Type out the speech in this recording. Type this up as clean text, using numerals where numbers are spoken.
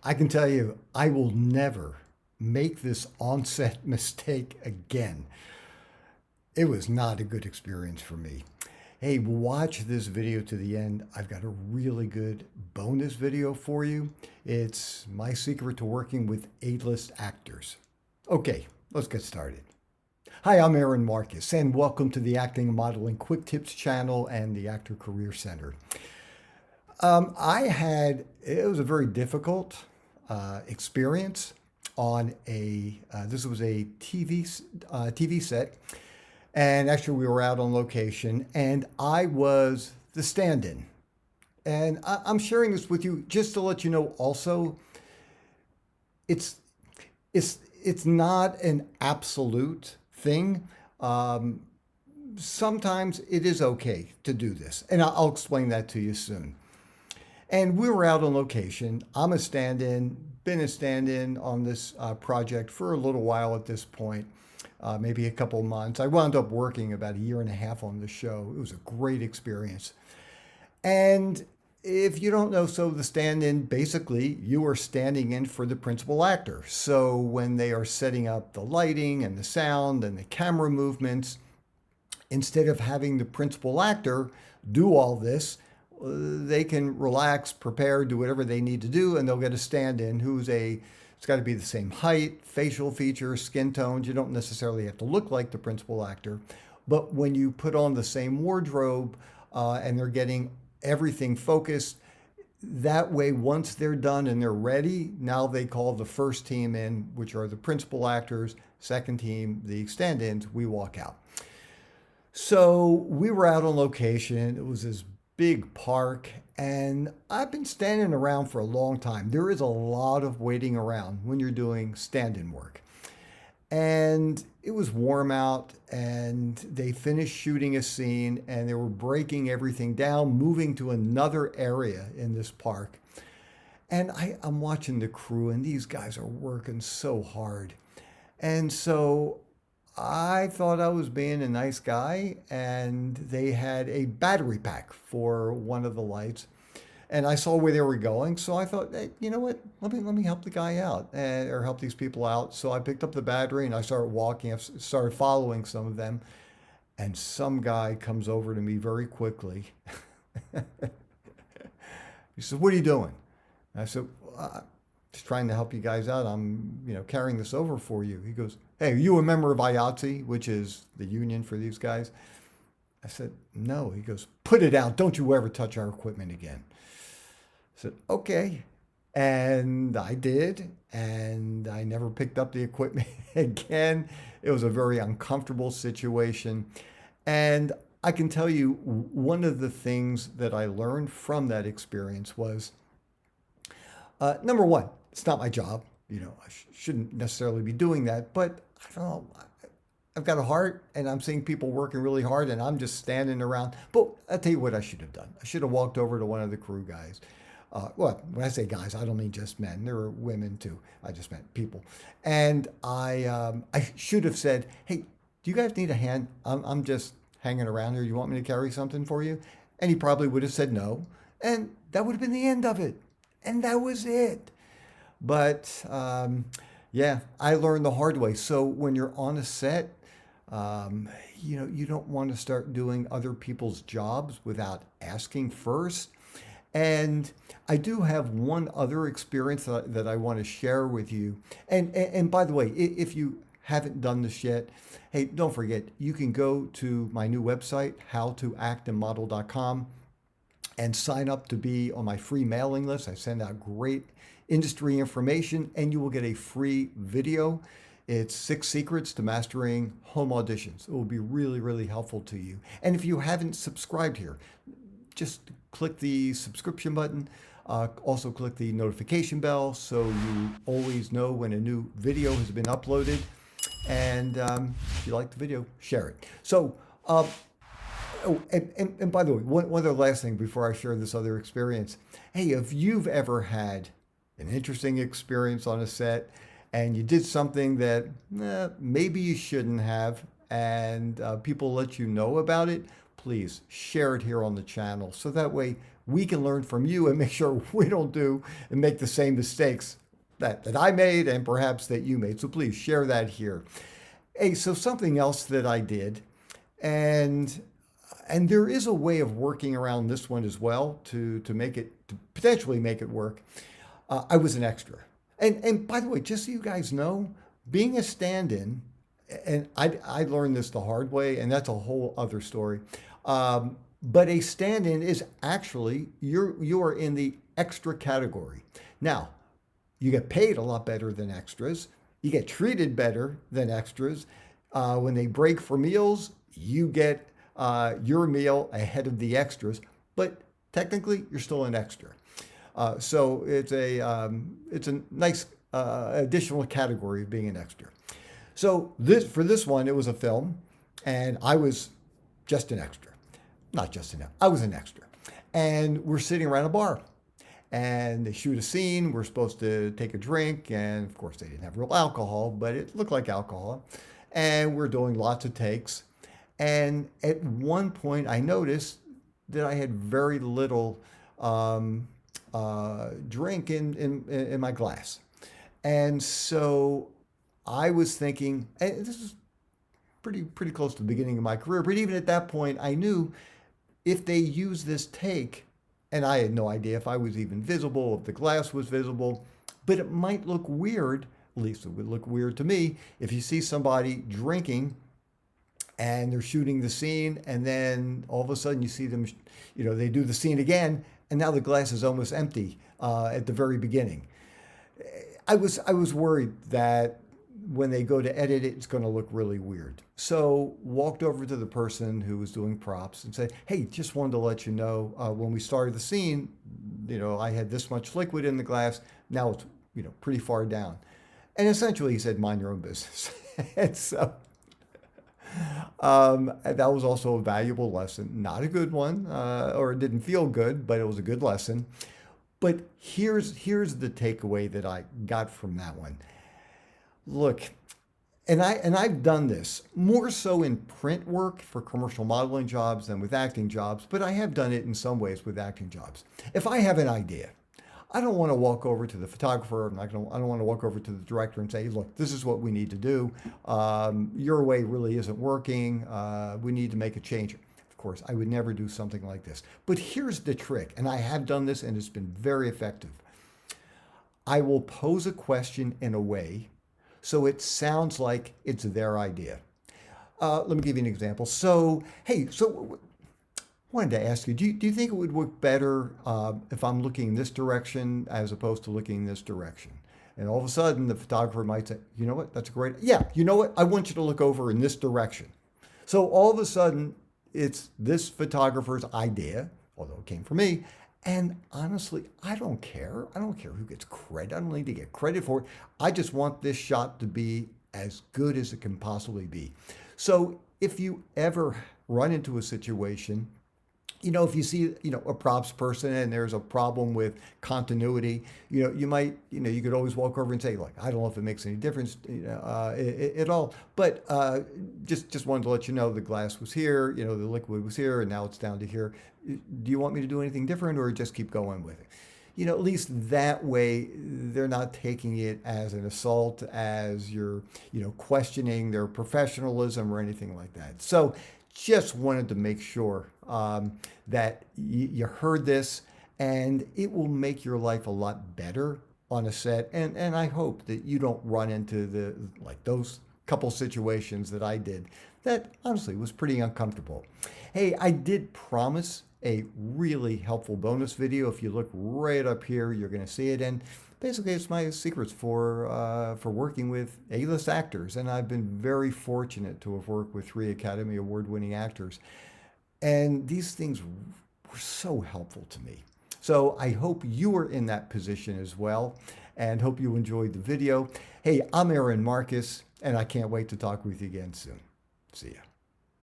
I can tell you, I will never make this onset mistake again. It was not a good experience for me. Hey, watch this video to the end. I've got a really good bonus video for you. It's my secret to working with A-list actors. Okay, let's get started. Hi, I'm Aaron Marcus, and welcome to the Acting and Modeling Quick Tips channel and the Actor Career Center. It was a very difficult experience on this was a TV set. And actually, we were out on location, and I was the stand-in. And I'm sharing this with you just to let you know also, it's not an absolute thing. Sometimes it is okay to do this, and I'll explain that to you soon. And we were out on location. I'm a stand-in, been a stand-in on this project for a little while at this point. Maybe a couple months. I wound up working about a year and a half on the show. It was a great experience. And if you don't know, so the stand-in, basically, you are standing in for the principal actor. So when they are setting up the lighting and the sound and the camera movements, instead of having the principal actor do all this, they can relax, prepare, do whatever they need to do, and they'll get a stand-in it's got to be the same height, facial features, skin tones. You don't necessarily have to look like the principal actor. But when you put on the same wardrobe and they're getting everything focused, that way, once they're done and they're ready, now they call the first team in, which are the principal actors, second team, the stand-ins, we walk out. So we were out on location. It was this big park, and I've been standing around for a long time. There is a lot of waiting around when you're doing stand-in work. And it was warm out, and they finished shooting a scene, and they were breaking everything down, moving to another area in this park. And I'm watching the crew, and these guys are working so hard. And so I thought I was being a nice guy, and they had a battery pack for one of the lights, and I saw where they were going. So I thought, hey, you know what? Let me help the guy out, or help these people out. So I picked up the battery and I started walking. I started following some of them, and some guy comes over to me very quickly. He said, "What are you doing?" And I said, "Just trying to help you guys out. I'm, carrying this over for you." He goes, "Hey, are you a member of IATSE, which is the union for these guys?" I said, "No." He goes, "Put it out. Don't you ever touch our equipment again." I said, "Okay." And I did, and I never picked up the equipment again. It was a very uncomfortable situation. And I can tell you, one of the things that I learned from that experience was, number one, it's not my job. I shouldn't necessarily be doing that, but I don't know. I've got a heart, and I'm seeing people working really hard, and I'm just standing around. But I'll tell you what I should have done. I should have walked over to one of the crew guys. Well, when I say guys, I don't mean just men. There were women too. I just meant people. And I should have said, "Hey, do you guys need a hand? I'm just hanging around here. You want me to carry something for you?" And he probably would have said no. And that would have been the end of it. And that was it. But yeah, I learned the hard way. So when you're on a set, you don't want to start doing other people's jobs without asking first. And I do have one other experience that I want to share with you. And by the way, if you haven't done this yet, hey, don't forget, you can go to my new website, howtoactandmodel.com, and sign up to be on my free mailing list. I send out great industry information, and you will get a free video. It's 6 Secrets to Mastering Home Auditions. It will be really, really helpful to you. And if you haven't subscribed here, just click the subscription button. Also click the notification bell so you always know when a new video has been uploaded. And if you like the video, share it. So, and by the way, one other last thing before I share this other experience. Hey, if you've ever had an interesting experience on a set and you did something that maybe you shouldn't have, and people let you know about it, please share it here on the channel. So that way we can learn from you and make sure we don't do and make the same mistakes that I made and perhaps that you made. So please share that here. Hey, so something else that I did, and there is a way of working around this one as well to make it, to potentially make it work. I was an extra. And by the way, just so you guys know, being a stand-in, and I learned this the hard way, and that's a whole other story. But a stand-in is actually, you are in the extra category. Now, you get paid a lot better than extras. You get treated better than extras. When they break for meals, you get your meal ahead of the extras, but technically you're still an extra. So it's a nice additional category of being an extra. So for this one, it was a film, and I was just an extra. Not just an extra, I was an extra. And we're sitting around a bar. And they shoot a scene. We're supposed to take a drink. And of course, they didn't have real alcohol, but it looked like alcohol. And we're doing lots of takes. And at one point, I noticed that I had very little drink in my glass. And so I was thinking, and this is pretty close to the beginning of my career, but even at that point, I knew if they use this take, and I had no idea if I was even visible, if the glass was visible, but it might look weird, at least it would look weird to me, if you see somebody drinking and they're shooting the scene, and then all of a sudden you see them, they do the scene again, and now the glass is almost empty at the very beginning. I was worried that when they go to edit it, it's going to look really weird. So walked over to the person who was doing props and said, hey, just wanted to let you know, when we started the scene, I had this much liquid in the glass. Now it's, pretty far down. And essentially he said, mind your own business. And so that was also a valuable lesson. Not a good one, or it didn't feel good, but it was a good lesson. But here's the takeaway that I got from that one. Look, and I've done this more so in print work for commercial modeling jobs than with acting jobs, but I have done it in some ways with acting jobs. If I have an idea, I don't want to walk over to the photographer, I don't want to walk over to the director and say, look, this is what we need to do. Your way really isn't working. We need to make a change. Of course, I would never do something like this. But here's the trick, and I have done this and it's been very effective. I will pose a question in a way so it sounds like it's their idea. Let me give you an example. So, hey, wanted to ask you, do you think it would work better if I'm looking in this direction as opposed to looking in this direction? And all of a sudden, the photographer might say, you know what, that's a great, yeah, you know what, I want you to look over in this direction. So all of a sudden, it's this photographer's idea, although it came from me. And honestly, I don't care. I don't care who gets credit. I don't need to get credit for it. I just want this shot to be as good as it can possibly be. So if you ever run into a situation, if you see, a props person and there's a problem with continuity, you might, you could always walk over and say, look, I don't know if it makes any difference at all, but just wanted to let you know the glass was here, the liquid was here, and now it's down to here. Do you want me to do anything different or just keep going with it? At least that way they're not taking it as an assault, as you're, questioning their professionalism or anything like that. So just wanted to make sure that you heard this, and it will make your life a lot better on a set. And I hope that you don't run into those couple situations that I did that honestly was pretty uncomfortable. Hey, I did promise a really helpful bonus video. If you look right up here, you're going to see it. And basically, it's my secrets for working with A-list actors. And I've been very fortunate to have worked with 3 Academy Award-winning actors. And these things were so helpful to me. So I hope you are in that position as well, and hope you enjoyed the video. Hey, I'm Aaron Marcus, and I can't wait to talk with you again soon. See ya.